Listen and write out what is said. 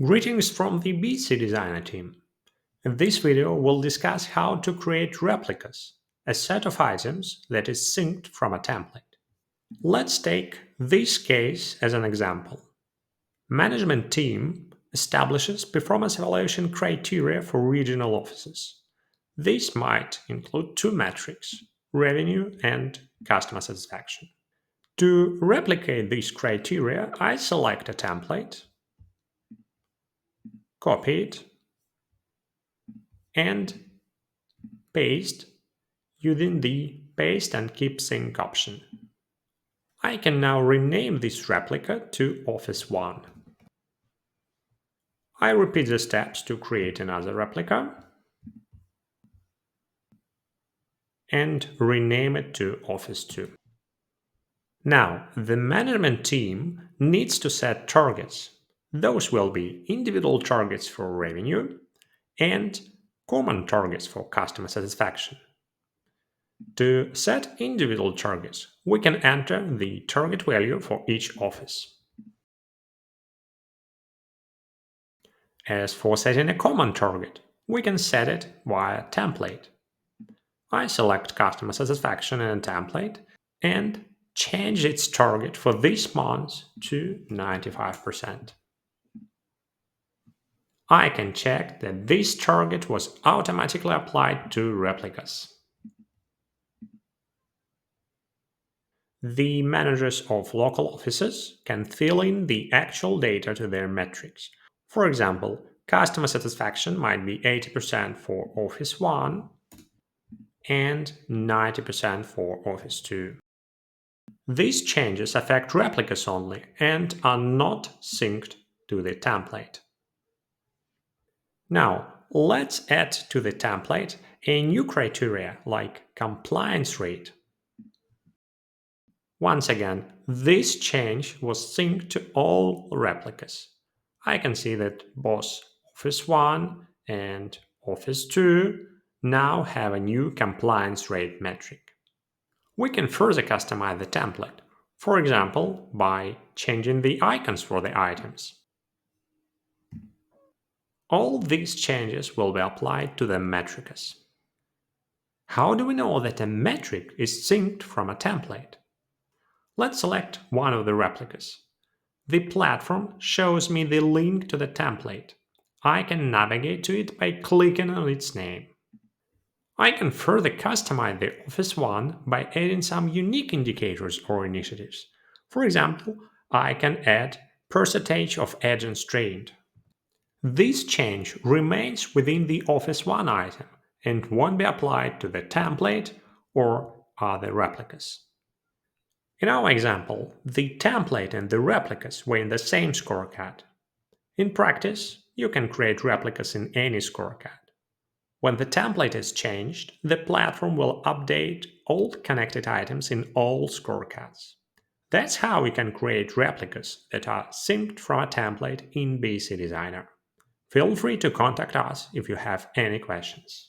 Greetings from the BSC designer team. In this video, we'll discuss how to create replicas, a set of items that is synced from a template. Let's take this case as an example. Management team establishes performance evaluation criteria for regional offices. This might include two metrics, revenue and customer satisfaction. To replicate these criteria, I select a template, copy it, and paste using the paste and keep sync option. I can now rename this replica to Office 1. I repeat the steps to create another replica and rename it to Office 2. Now, the management team needs to set targets. Those will be individual targets for revenue and common targets for customer satisfaction. To set individual targets, we can enter the target value for each office. As for setting a common target, we can set it via template. I select customer satisfaction in a template and change its target for this month to 95%. I can check that this target was automatically applied to replicas. The managers of local offices can fill in the actual data to their metrics. For example, customer satisfaction might be 80% for Office 1 and 90% for Office 2. These changes affect replicas only and are not synced to the template. Now, let's add to the template a new criteria like compliance rate. Once again, this change was synced to all replicas. I can see that both Office 1 and Office 2 now have a new compliance rate metric. We can further customize the template, for example, by changing the icons for the items. All these changes will be applied to the metrics. How do we know that a metric is synced from a template? Let's select one of the replicas. The platform shows me the link to the template. I can navigate to it by clicking on its name. I can further customize the Office 1 by adding some unique indicators or initiatives. For example, I can add percentage of agents trained. This change remains within the Office 1 item and won't be applied to the template or other replicas. In our example, the template and the replicas were in the same scorecard. In practice, you can create replicas in any scorecard. When the template is changed, the platform will update all connected items in all scorecards. That's how we can create replicas that are synced from a template in BSC Designer. Feel free to contact us if you have any questions.